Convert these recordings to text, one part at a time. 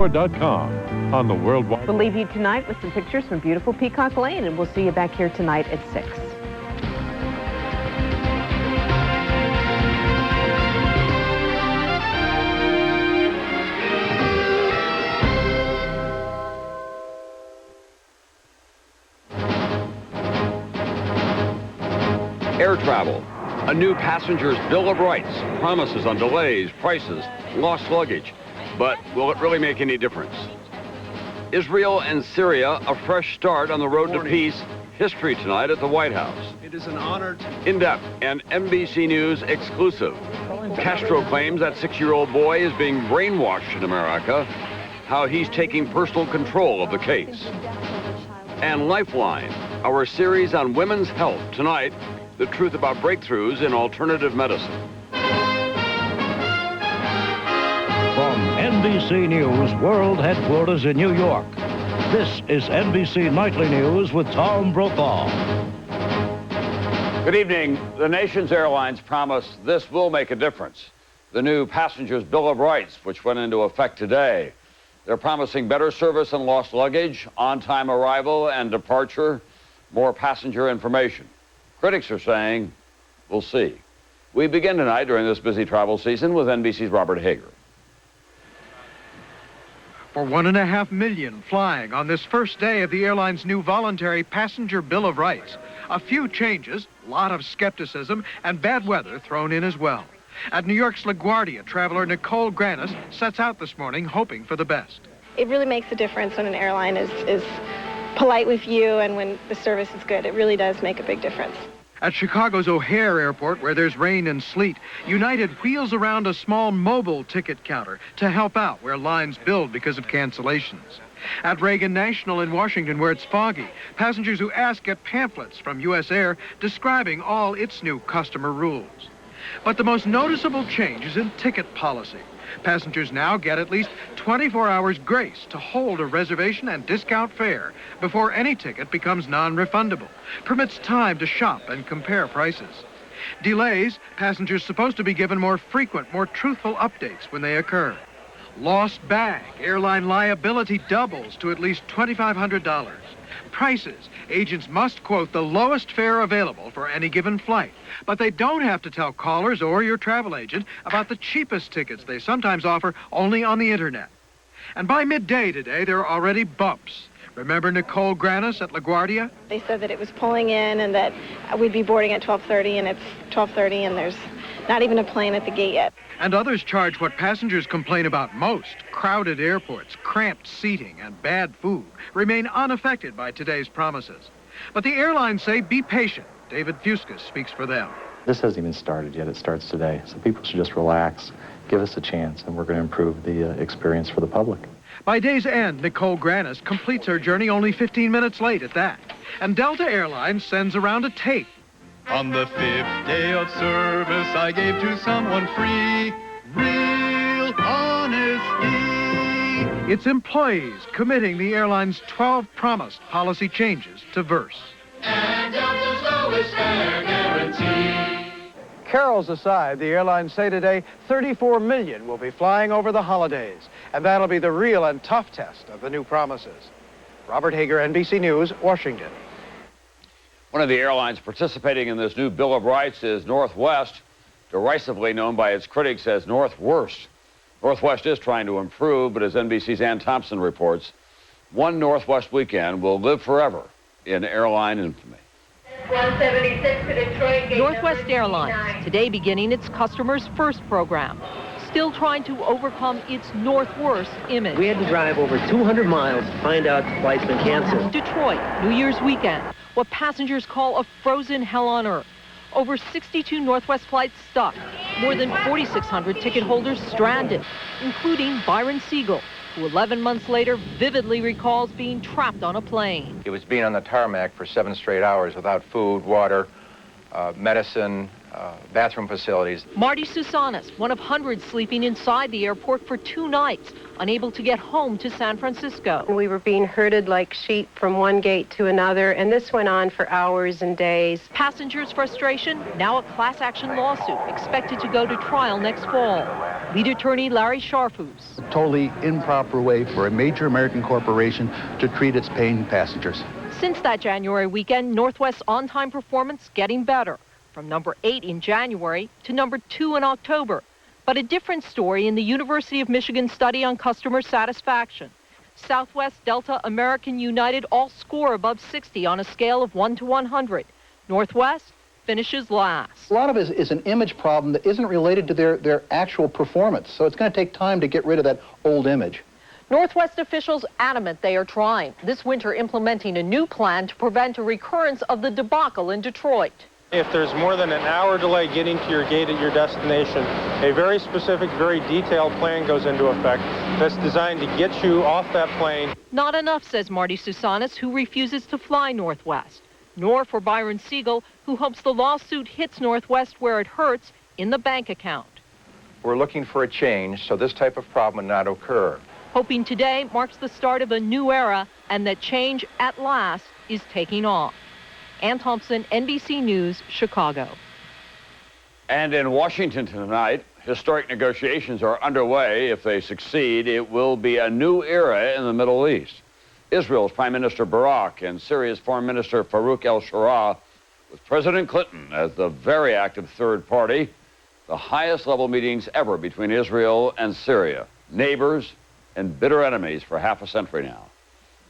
on the worldwide. We'll leave you tonight with some pictures from beautiful Peacock Lane, and we'll see you back here tonight at 6. Air travel. A new passenger's Bill of Rights. Promises on delays, prices, lost luggage. But will it really make any difference? Israel and Syria, a fresh start on the road to peace. History tonight at the White House. It is an honor to... In-depth and NBC News exclusive. Castro claims that 6-year-old boy is being brainwashed in America. How he's taking personal control of the case. And Lifeline, our series on women's health. Tonight, the truth about breakthroughs in alternative medicine. From NBC News World Headquarters in New York, this is NBC Nightly News with Tom Brokaw. Good evening. The nation's airlines promise this will make a difference. The new Passenger's Bill of Rights, which went into effect today. They're promising better service and lost luggage, on-time arrival and departure, more passenger information. Critics are saying, we'll see. We begin tonight during this busy travel season with NBC's Robert Hager. For 1.5 million flying on this first day of the airline's new voluntary Passenger Bill of Rights. A few changes, a lot of skepticism, and bad weather thrown in as well. At New York's LaGuardia, traveler Nicole Granis sets out this morning hoping for the best. It really makes a difference when an airline is polite with you and when the service is good. It really does make a big difference. At Chicago's O'Hare Airport, where there's rain and sleet, United wheels around a small mobile ticket counter to help out where lines build because of cancellations. At Reagan National in Washington, where it's foggy, passengers who ask get pamphlets from U.S. Air describing all its new customer rules. But the most noticeable change is in ticket policy. Passengers now get at least 24 hours grace to hold a reservation and discount fare before any ticket becomes non-refundable. Permits time to shop and compare prices. Delays, passengers supposed to be given more frequent, more truthful updates when they occur. Lost bag, airline liability doubles to at least $2,500. Prices, agents must quote the lowest fare available for any given flight, but they don't have to tell callers or your travel agent about the cheapest tickets they sometimes offer only on the internet. And by midday today, there are already bumps. Remember Nicole Granis at LaGuardia? They said that it was pulling in and that we'd be boarding at 12:30, and it's 12:30 and there's not even a plane at the gate yet. And others charge what passengers complain about most. Crowded airports, cramped seating, and bad food remain unaffected by today's promises. But the airlines say be patient. David Fuscus speaks for them. This hasn't even started yet. It starts today. So people should just relax, give us a chance, and we're going to improve the experience for the public. By day's end, Nicole Granis completes her journey only 15 minutes late at that. And Delta Airlines sends around a tape. On the 5th day of service, I gave to someone free, real honesty. It's employees committing the airline's 12 promised policy changes to verse. And Delta's lowest fare guarantee. Carols aside, the airlines say today 34 million will be flying over the holidays. And that'll be the real and tough test of the new promises. Robert Hager, NBC News, Washington. One of the airlines participating in this new Bill of Rights is Northwest, derisively known by its critics as Northworst. Northwest is trying to improve, but as NBC's Ann Thompson reports, one Northwest weekend will live forever in airline infamy. 176 to Detroit. Northwest Airlines, today beginning its customers first program. Still trying to overcome its Northworst image. We had to drive over 200 miles to find out the flight's been canceled. Detroit, New Year's weekend, what passengers call a frozen hell on earth. Over 62 Northwest flights stuck, more than 4,600 ticket holders stranded, including Byron Siegel, who 11 months later vividly recalls being trapped on a plane. It was being on the tarmac for 7 straight hours without food, water, medicine, bathroom facilities. Marty Susanis, one of hundreds sleeping inside the airport for 2 nights, unable to get home to San Francisco. We were being herded like sheep from one gate to another, and this went on for hours and days. Passengers' frustration, now a class action lawsuit expected to go to trial next fall. Lead attorney Larry Sharfus. A totally improper way for a major American corporation to treat its paying passengers. Since that January weekend, Northwest's on-time performance getting better, from number 8 in January to number 2 in October. But a different story in the University of Michigan study on customer satisfaction. Southwest, Delta, American, United all score above 60 on a scale of 1 to 100. Northwest finishes last. A lot of it is an image problem that isn't related to their actual performance. So it's going to take time to get rid of that old image. Northwest officials adamant they are trying, this winter implementing a new plan to prevent a recurrence of the debacle in Detroit. If there's more than an hour delay getting to your gate at your destination, a very specific, very detailed plan goes into effect that's designed to get you off that plane. Not enough, says Marty Susanis, who refuses to fly Northwest. Nor for Byron Siegel, who hopes the lawsuit hits Northwest where it hurts, in the bank account. We're looking for a change so this type of problem would not occur. Hoping today marks the start of a new era and that change at last is taking off. Ann Thompson, NBC News, Chicago. And in Washington tonight, historic negotiations are underway. If they succeed, it will be a new era in the Middle East. Israel's Prime Minister Barak and Syria's Foreign Minister Farouk el-Shara, with President Clinton as the very active third party, the highest level meetings ever between Israel and Syria, neighbors and bitter enemies for half a century now.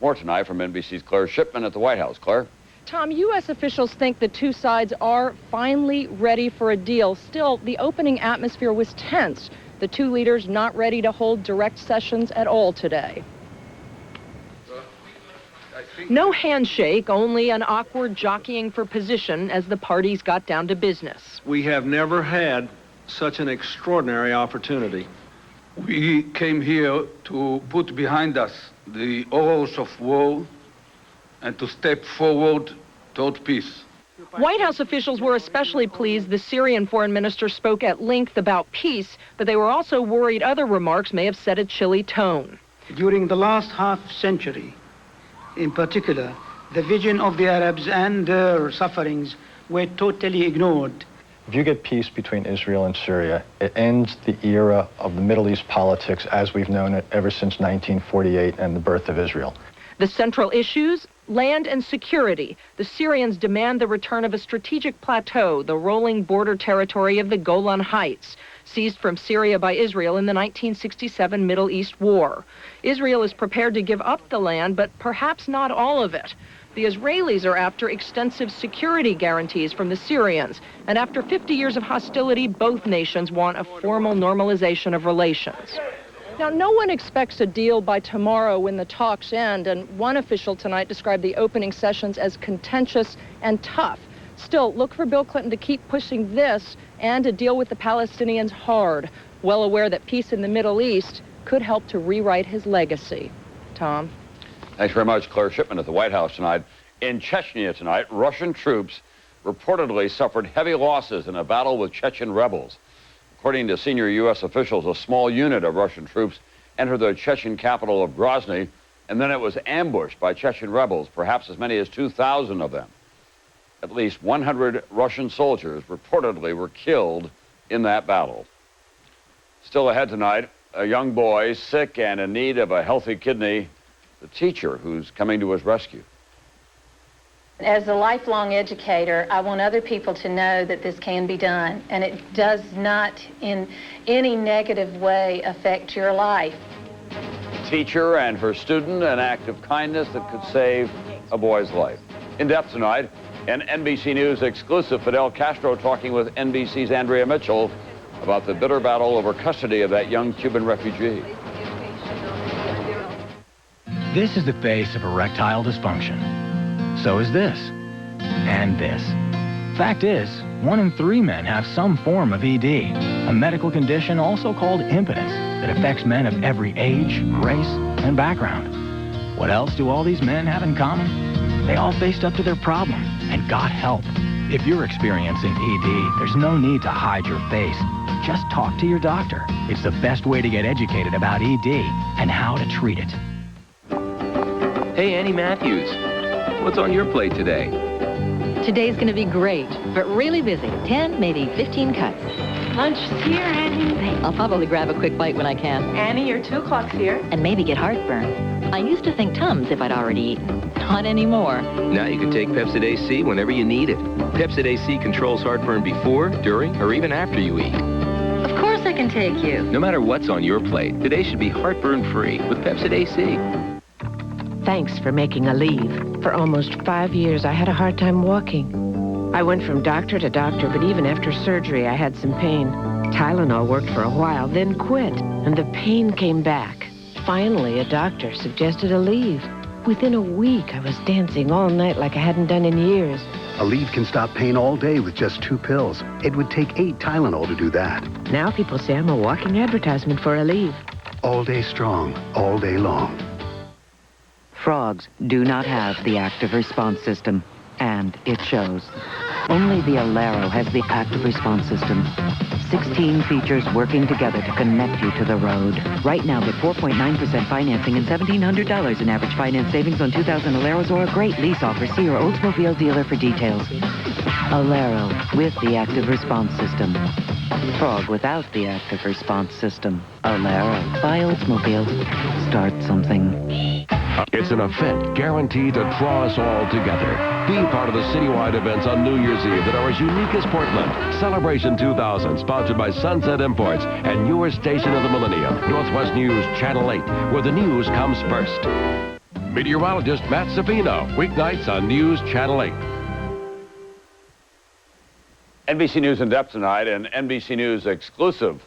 More tonight from NBC's Claire Shipman at the White House. Claire? Tom, U.S. officials think the two sides are finally ready for a deal. Still, the opening atmosphere was tense. The two leaders not ready to hold direct sessions at all today. No handshake, only an awkward jockeying for position as the parties got down to business. We have never had such an extraordinary opportunity. We came here to put behind us the horrors of war and to step forward toward peace. White House officials were especially pleased the Syrian foreign minister spoke at length about peace, but they were also worried other remarks may have set a chilly tone. During the last half century, in particular, the vision of the Arabs and their sufferings were totally ignored. If you get peace between Israel and Syria, it ends the era of the Middle East politics as we've known it ever since 1948 and the birth of Israel. The central issues? Land and security. The Syrians demand the return of a strategic plateau, the rolling border territory of the Golan Heights, seized from Syria by Israel in the 1967 Middle East War. Israel is prepared to give up the land, but perhaps not all of it. The Israelis are after extensive security guarantees from the Syrians, and after 50 years of hostility, both nations want a formal normalization of relations. Now, no one expects a deal by tomorrow when the talks end, and one official tonight described the opening sessions as contentious and tough. Still, look for Bill Clinton to keep pushing this and to deal with the Palestinians hard, well aware that peace in the Middle East could help to rewrite his legacy. Tom? Thanks very much, Claire Shipman at the White House tonight. In Chechnya tonight, Russian troops reportedly suffered heavy losses in a battle with Chechen rebels. According to senior U.S. officials, a small unit of Russian troops entered the Chechen capital of Grozny, and then it was ambushed by Chechen rebels, perhaps as many as 2,000 of them. At least 100 Russian soldiers reportedly were killed in that battle. Still ahead tonight, a young boy sick and in need of a healthy kidney, the teacher who's coming to his rescue. As a lifelong educator, I want other people to know that this can be done, and it does not in any negative way affect your life. Teacher and her student, an act of kindness that could save a boy's life. In depth tonight, an NBC News exclusive, Fidel Castro talking with NBC's Andrea Mitchell about the bitter battle over custody of that young Cuban refugee. This is the face of erectile dysfunction. So is this, and this. Fact is, 1 in 3 men have some form of ED, a medical condition also called impotence that affects men of every age, race, and background. What else do all these men have in common? They all faced up to their problem and got help. If you're experiencing ED, there's no need to hide your face. Just talk to your doctor. It's the best way to get educated about ED and how to treat it. Hey, Annie Matthews. What's on your plate today? Today's going to be great, but really busy. 10, maybe 15 cuts. Lunch is here, Annie. I'll probably grab a quick bite when I can. Annie, your 2 o'clock's here. And maybe get heartburn. I used to think Tums if I'd already eaten. Not anymore. Now you can take Pepsid AC whenever you need it. Pepsid AC controls heartburn before, during, or even after you eat. Of course I can take you. No matter what's on your plate, today should be heartburn-free with Pepsid AC. Thanks for making a leave. For almost 5 years, I had a hard time walking. I went from doctor to doctor, but even after surgery, I had some pain. Tylenol worked for a while, then quit, and the pain came back. Finally, a doctor suggested a leave. Within a week, I was dancing all night like I hadn't done in years. Aleve can stop pain all day with just 2 pills. It would take 8 Tylenol to do that. Now people say I'm a walking advertisement for Aleve. All day strong, all day long. Frogs do not have the active response system, and it shows. Only the Alero has the active response system. 16 features working together to connect you to the road. Right now, get 4.9% financing and $1,700 in average finance savings on 2,000 Aleros or a great lease offer. See your Oldsmobile dealer for details. Alero with the active response system. Frog without the active response system. Alero by Oldsmobile. Start something. It's an event guaranteed to draw us all together. Be part of the citywide events on New Year's Eve that are as unique as Portland. Celebration 2000, sponsored by Sunset Imports and your station of the millennium, Northwest News Channel 8, where the news comes first. Meteorologist Matt Savino, weeknights on News Channel 8. NBC News in depth tonight, and NBC News exclusive.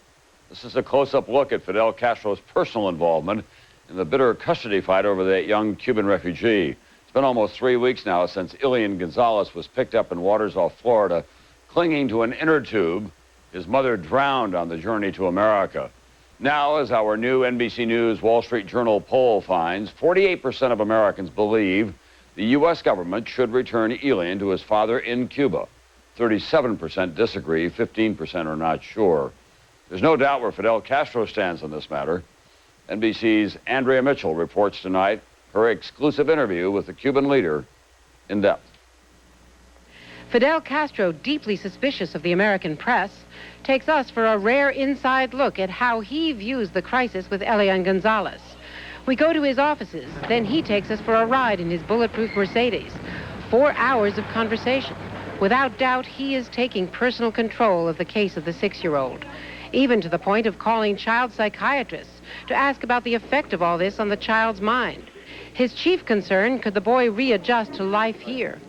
This is a close-up look at Fidel Castro's personal involvement in the bitter custody fight over that young Cuban refugee. It's been almost 3 weeks now since Elian Gonzalez was picked up in waters off Florida, clinging to an inner tube. His mother drowned on the journey to America. Now, as our new NBC News Wall Street Journal poll finds, 48% of Americans believe the U.S. government should return Elian to his father in Cuba. 37% disagree, 15% are not sure. There's no doubt where Fidel Castro stands on this matter. NBC's Andrea Mitchell reports tonight her exclusive interview with the Cuban leader in depth. Fidel Castro, deeply suspicious of the American press, takes us for a rare inside look at how he views the crisis with Elian Gonzalez. We go to his offices, then he takes us for a ride in his bulletproof Mercedes. 4 hours of conversation. Without doubt, he is taking personal control of the case of the 6-year-old, even to the point of calling child psychiatrists to ask about the effect of all this on the child's mind. His chief concern, could the boy readjust to life here?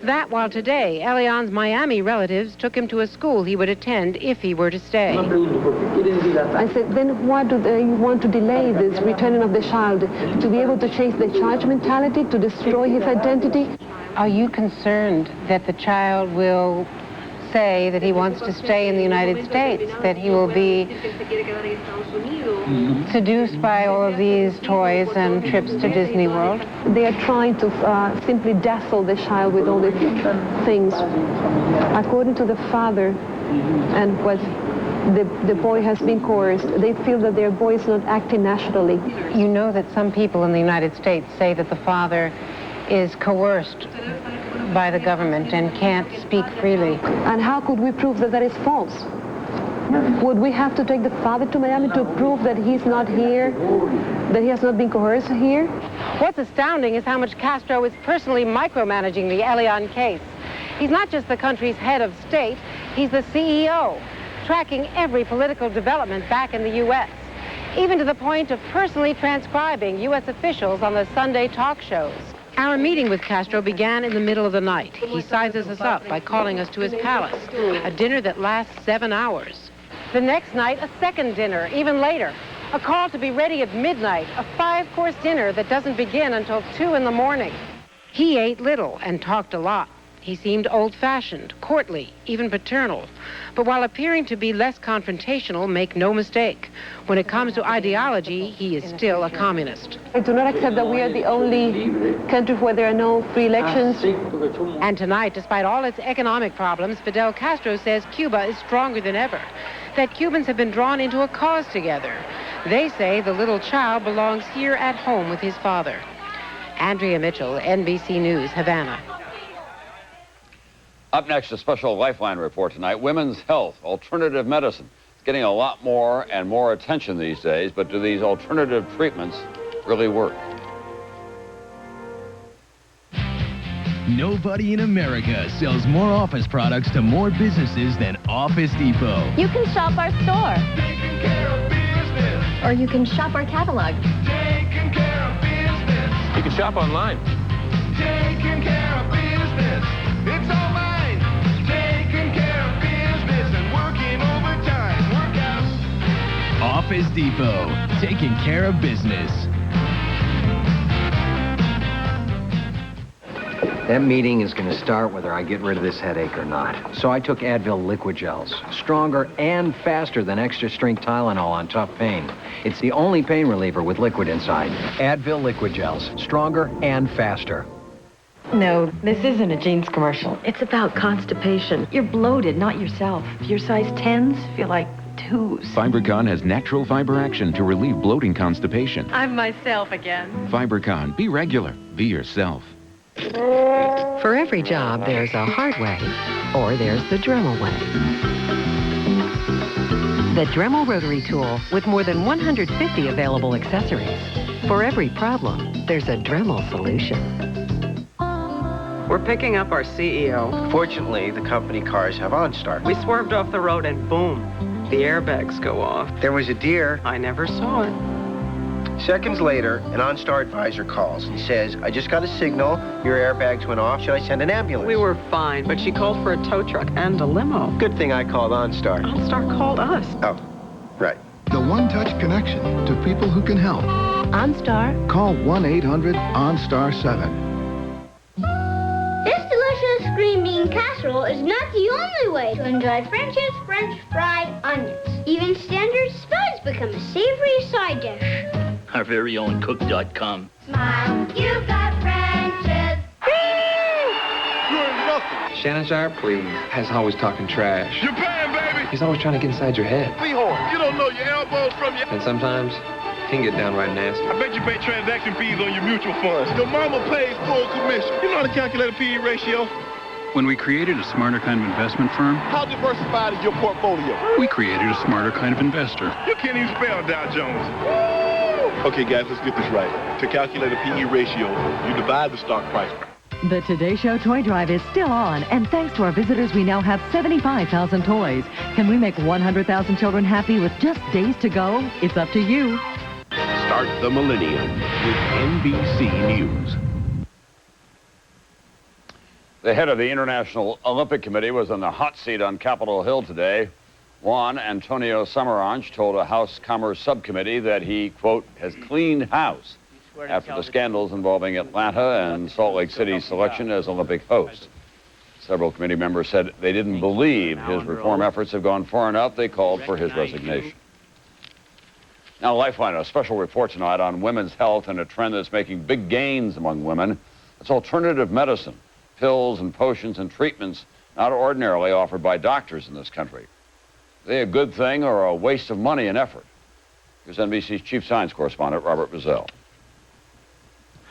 That while today, Elian's Miami relatives took him to a school he would attend if he were to stay. I said, then why do you want to delay this returning of the child? To be able to change the child's mentality, to destroy his identity? Are you concerned that the child will say that he wants to stay in the United States, that he will be seduced by all of these toys and trips to Disney World? They are trying to simply dazzle the child with all these things. According to the father, and what the boy has been coerced, they feel that their boy is not acting naturally. You know that some people in the United States say that the father is coerced by the government and can't speak freely. And how could we prove that that is false? Would we have to take the father to Miami to prove that he's not here, that he has not been coerced here? What's astounding is how much Castro is personally micromanaging the Elian case. He's not just the country's head of state, he's the CEO, tracking every political development back in the U.S., even to the point of personally transcribing U.S. officials on the Sunday talk shows. Our meeting with Castro began in the middle of the night. He sizes us up by calling us to his palace, a dinner that lasts 7 hours. The next night, a second dinner, even later. A call to be ready at midnight, a 5-course dinner that doesn't begin until 2 in the morning. He ate little and talked a lot. He seemed old-fashioned, courtly, even paternal. But while appearing to be less confrontational, make no mistake, when it comes to ideology, he is still a communist. I do not accept that we are the only country where there are no free elections. And tonight, despite all its economic problems, Fidel Castro says Cuba is stronger than ever, that Cubans have been drawn into a cause together. They say the little child belongs here at home with his father. Andrea Mitchell, NBC News, Havana. Up next, a special Lifeline report tonight. Women's health, alternative medicine. It's getting a lot more and more attention these days, but do these alternative treatments really work? Nobody in America sells more office products to more businesses than Office Depot. You can shop our store. Taking care of business. Or you can shop our catalog. Taking care of business. You can shop online. Taking care of business. It's all mine. Taking care of business and working overtime. Work out. Office Depot, taking care of business. That meeting is going to start whether I get rid of this headache or not. So I took Advil liquid gels. Stronger and faster than extra strength Tylenol on tough pain. It's the only pain reliever with liquid inside. Advil liquid gels. Stronger and faster. No, this isn't a jeans commercial. It's about constipation. You're bloated, not yourself. Your size 10s feel like 2s. FiberCon has natural fiber action to relieve bloating constipation. I'm myself again. FiberCon. Be regular. Be yourself. For every job, there's a hard way, or there's the Dremel way. The Dremel rotary tool with more than 150 available accessories. For every problem, there's a Dremel solution. We're picking up our CEO. Fortunately, the company cars have OnStar. We swerved off the road and boom, the airbags go off. There was a deer. I never saw it. Seconds later, an OnStar advisor calls and says, I just got a signal, your airbags went off, should I send an ambulance? We were fine, but she called for a tow truck and a limo. Good thing I called OnStar. OnStar called us. Oh, right. The one-touch connection to people who can help. OnStar. Call 1-800-OnStar-7. This delicious green bean casserole is not the only way to enjoy French's French fried onions. Even standard spuds become a savory side dish. Our very own cook.com. Smile, you've got French's. Shannon Sharp, please, has always talking trash. You're paying, baby. He's always trying to get inside your head. Seahorse, you don't know your elbows from your... And sometimes, he can get downright nasty. I bet you pay transaction fees on your mutual funds. Your mama pays full commission. You know how to calculate a P/E ratio? When we created a smarter kind of investment firm, How diversified is your portfolio? we created a smarter kind of investor. You can't even spell Dow Jones. Okay, guys, let's get this right. To calculate a P/E ratio, you divide the stock price. The Today Show Toy Drive is still on, and thanks to our visitors, we now have 75,000 toys. Can we make 100,000 children happy with just days to go? It's up to you. Start the millennium with NBC News. The head of the International Olympic Committee was on the hot seat on Capitol Hill today. Juan Antonio Samaranch told a House Commerce Subcommittee that he, quote, has cleaned house after the scandals involving Atlanta and Salt Lake City's selection as Olympic host. Several committee members said they didn't believe his reform efforts have gone far enough. They called for his resignation. Now, Lifeline, a special report tonight on women's health and a trend that's making big gains among women. It's alternative medicine, pills and potions and treatments not ordinarily offered by doctors in this country. Are they a good thing or a waste of money and effort? Here's NBC's chief science correspondent, Robert Bazell.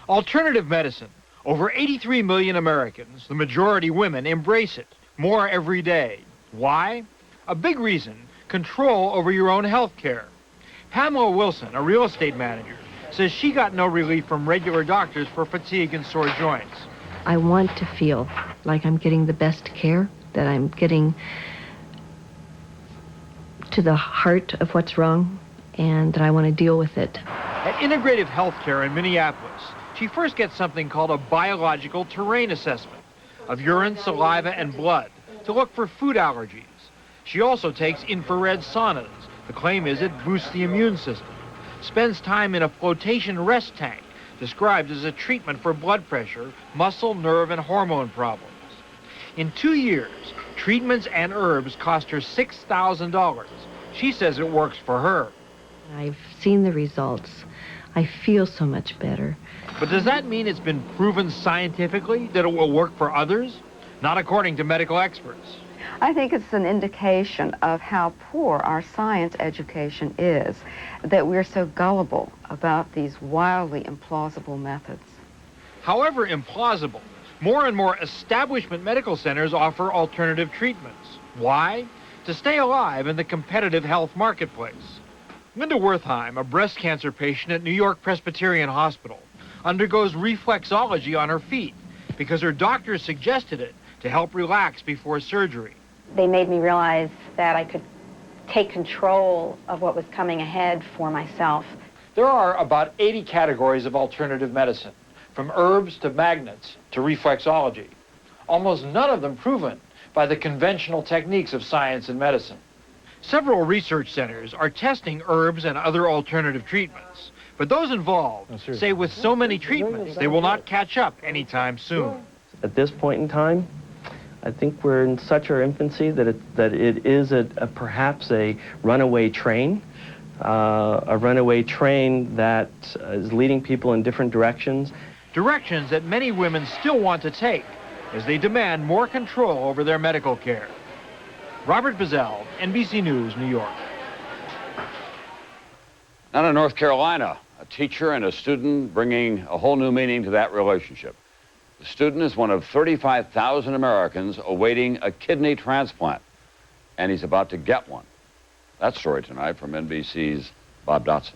Alternative medicine. Over 83 million Americans, the majority women, embrace it. More every day. Why? A big reason, control over your own health care. Pamela Wilson, a real estate manager, says she got no relief from regular doctors for fatigue and sore joints. I want to feel like I'm getting the best care, that I'm getting to the heart of what's wrong, and that I want to deal with it. At Integrative Healthcare in Minneapolis, she first gets something called a biological terrain assessment of urine, saliva, and blood to look for food allergies. She also takes infrared saunas. The claim is it boosts the immune system. Spends time in a flotation rest tank, described as a treatment for blood pressure, muscle, nerve, and hormone problems. In 2 years, treatments and herbs cost her $6,000. She says it works for her. I've seen the results. I feel so much better. But does that mean it's been proven scientifically that it will work for others? Not according to medical experts. I think it's an indication of how poor our science education is, that we're so gullible about these wildly implausible methods. However implausible, More and more establishment medical centers offer alternative treatments. Why? To stay alive in the competitive health marketplace. Linda Wertheim, a breast cancer patient at New York Presbyterian Hospital, undergoes reflexology on her feet because her doctor suggested it to help relax before surgery. They made me realize that I could take control of what was coming ahead for myself. There are about 80 categories of alternative medicine, from herbs to magnets to reflexology. Almost none of them proven by the conventional techniques of science and medicine. Several research centers are testing herbs and other alternative treatments, but those involved say with so many treatments, they will not catch up anytime soon. At this point in time, I think we're in such our infancy that it is perhaps a runaway train, that is leading people in different directions. Directions that many women still want to take as they demand more control over their medical care. Robert Bazell, NBC News, New York. Now to North Carolina, a teacher and a student bringing a whole new meaning to that relationship. The student is one of 35,000 Americans awaiting a kidney transplant, and he's about to get one. That story tonight from NBC's Bob Dotson.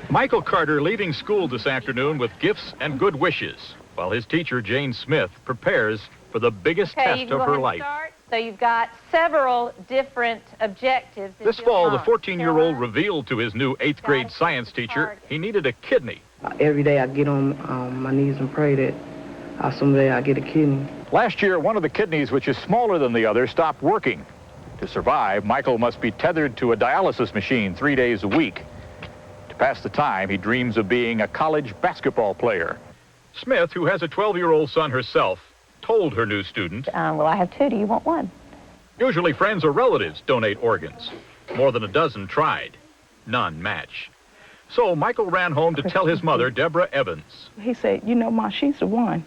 Michael Carter leaving school this afternoon with gifts and good wishes, while his teacher, Jane Smith, prepares for the biggest test of her life. So you've got several different objectives. This fall, the 14-year-old revealed to his new 8th grade science teacher he needed a kidney. Every day I get on my knees and pray that someday I get a kidney. Last year, one of the kidneys, which is smaller than the other, stopped working. To survive, Michael must be tethered to a dialysis machine 3 days a week. To pass the time, he dreams of being a college basketball player. Smith, who has a 12-year-old son herself, told her new student, well, I have 2. Do you want 1? Usually friends or relatives donate organs. More than a dozen tried. None match. So Michael ran home to tell his mother, Deborah Evans. He said, you know, Mom, she's the one.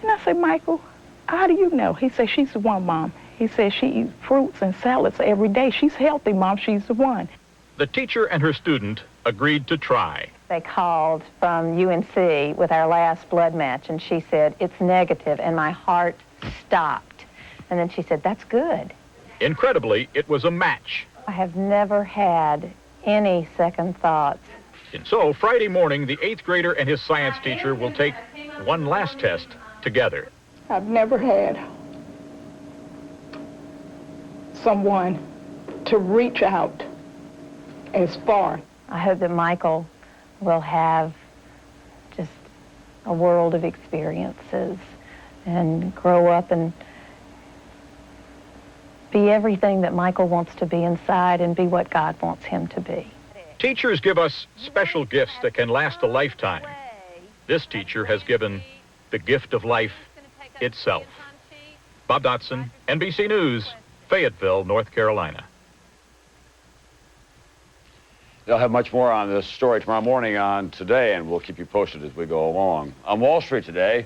And I said, Michael, how do you know? He said, she's the one, Mom. He said, she eats fruits and salads every day. She's healthy, Mom. She's the one. The teacher and her student agreed to try. They called from UNC with our last blood match, and she said, it's negative, and my heart stopped. And then she said, that's good. Incredibly, it was a match. I have never had any second thoughts. And so, Friday morning, the 8th grader and his science teacher will take one last test together. I've never had someone to reach out as far. I hope that Michael will have just a world of experiences and grow up and be everything that Michael wants to be inside and be what God wants him to be. Teachers give us special gifts that can last a lifetime. This teacher has given the gift of life itself. Bob Dotson, NBC News, Fayetteville, North Carolina. They'll have much more on this story tomorrow morning on Today, and we'll keep you posted as we go along. On Wall Street today,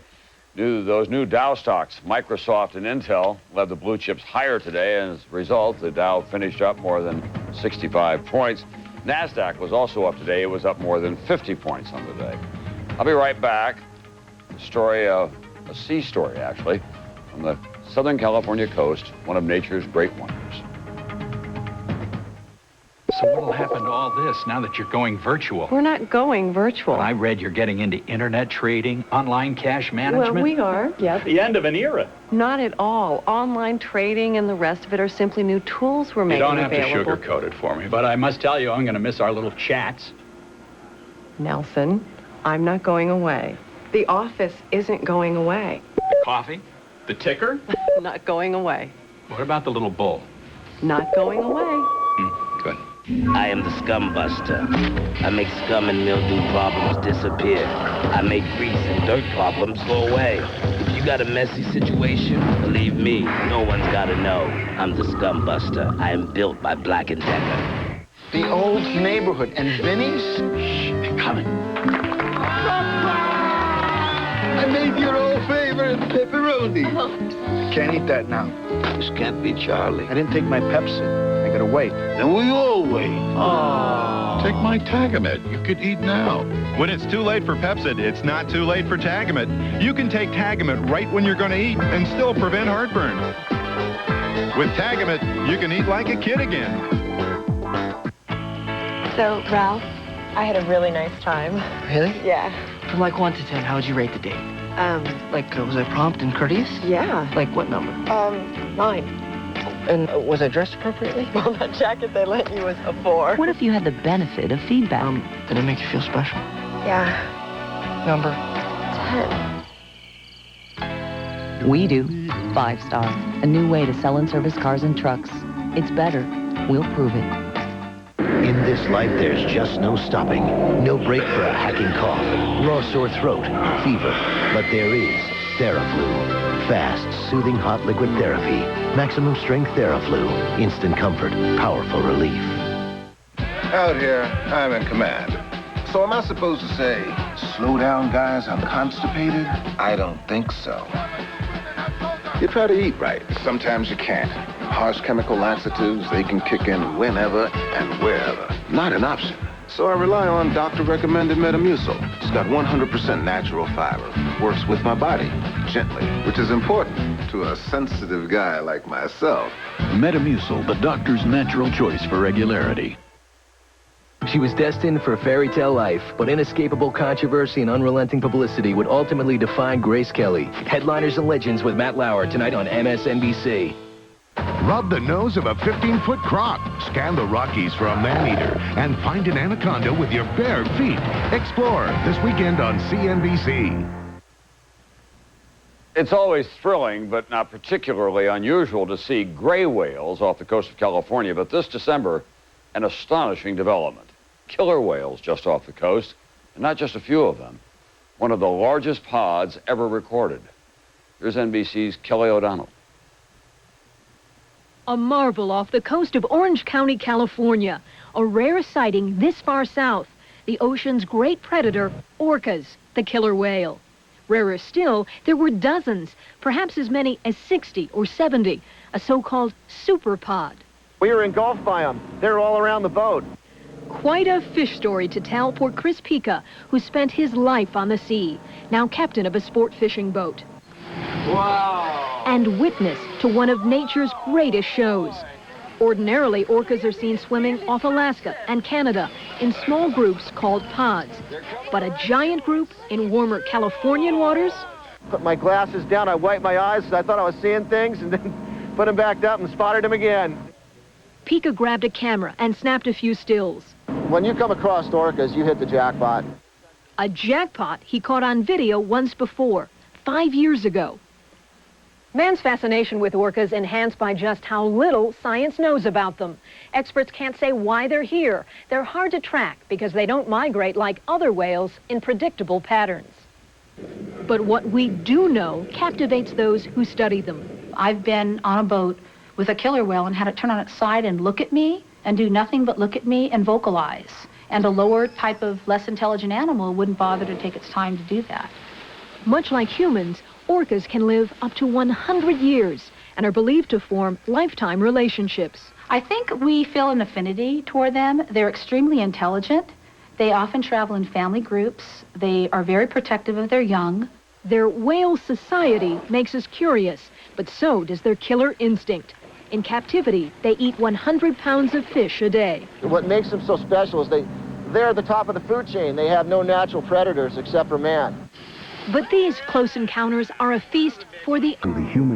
those new Dow stocks, Microsoft and Intel, led the blue chips higher today, and as a result, the Dow finished up more than 65 points. NASDAQ was also up today. It was up more than 50 points on the day. I'll be right back. A story, a sea story, actually, from the Southern California coast, one of nature's great wonders. So what'll happen to all this now that you're going virtual? We're not going virtual. Well, I read you're getting into internet trading, online cash management. Well, we are, yes. The end of an era. Not at all. Online trading and the rest of it are simply new tools we're making available. You don't have to sugarcoat it for me, but I must tell you, I'm going to miss our little chats. Nelson, I'm not going away. The office isn't going away. Coffee? The ticker? Not going away. What about the little bull? Not going away. Good. I am the scum buster. I make scum and mildew problems disappear. I make grease and dirt problems go away. If you got a messy situation, believe me, no one's gotta know. I'm the scum buster. I am built by Black & Decker. The old neighborhood. And Vinny's? Shh, they're coming. I made your old favorite pepperoni. Can't eat that now. This can't be Charlie. I didn't take my Pepsi. I gotta wait. Then we all wait. Oh. Take my Tagamet. You could eat now. When it's too late for Pepsid, it's not too late for Tagamet. You can take Tagamet right when you're going to eat and still prevent heartburn. With Tagamet, you can eat like a kid again. So, Ralph, I had a really nice time. Really? Yeah. From like 1 to 10, how would you rate the date? Was I prompt and courteous? Yeah. Like what number? 9. And was I dressed appropriately? Well, that jacket they lent you was a 4. What if you had the benefit of feedback? Did it make you feel special? Yeah. Number? 10. We do. 5 star. A new way to sell and service cars and trucks. It's better. We'll prove it. In this life, there's just no stopping. No break for a hacking cough, raw sore throat, fever. But there is Theraflu. Fast, soothing hot liquid therapy. Maximum strength Theraflu. Instant comfort. Powerful relief. Out here, I'm in command. So am I supposed to say, slow down, guys, I'm constipated? I don't think so. You try to eat right. Sometimes you can't. Harsh chemical laxatives, they can kick in whenever and wherever. Not an option. So I rely on doctor-recommended Metamucil. It's got 100% natural fiber. Works with my body, gently, which is important to a sensitive guy like myself. Metamucil, the doctor's natural choice for regularity. She was destined for a fairy tale life, but inescapable controversy and unrelenting publicity would ultimately define Grace Kelly. Headliners and Legends with Matt Lauer tonight on MSNBC. Rub the nose of a 15-foot croc. Scan the Rockies for a man-eater and find an anaconda with your bare feet. Explore this weekend on CNBC. It's always thrilling, but not particularly unusual to see gray whales off the coast of California. But this December, an astonishing development. Killer whales just off the coast, and not just a few of them. One of the largest pods ever recorded. Here's NBC's Kelly O'Donnell. A marvel off the coast of Orange County, California. A rare sighting this far south. The ocean's great predator, orcas, the killer whale. Rarer still, there were dozens, perhaps as many as 60 or 70, a so-called super pod. We were engulfed by them. They were all around the boat. Quite a fish story to tell for Chris Pica, who spent his life on the sea, now captain of a sport fishing boat. Wow! And witness to one of nature's greatest shows. Ordinarily, orcas are seen swimming off Alaska and Canada in small groups called pods. But a giant group in warmer Californian waters? Put my glasses down, I wiped my eyes, I thought I was seeing things, and then put them back up and spotted them again. Pica grabbed a camera and snapped a few stills. When you come across orcas, you hit the jackpot. A jackpot he caught on video once before, 5 years ago. Man's fascination with orcas enhanced by just how little science knows about them. Experts can't say why they're here. They're hard to track because they don't migrate like other whales in predictable patterns. But what we do know captivates those who study them. I've been on a boat with a killer whale and had it turn on its side and look at me and do nothing but look at me and vocalize. And a lower type of less intelligent animal wouldn't bother to take its time to do that. Much like humans, orcas can live up to 100 years and are believed to form lifetime relationships. I think we feel an affinity toward them. They're extremely intelligent. They often travel in family groups. They are very protective of their young. Their whale society makes us curious, but so does their killer instinct. In captivity, they eat 100 pounds of fish a day. What makes them so special is they're at the top of the food chain. They have no natural predators except for man. But these close encounters are a feast for the human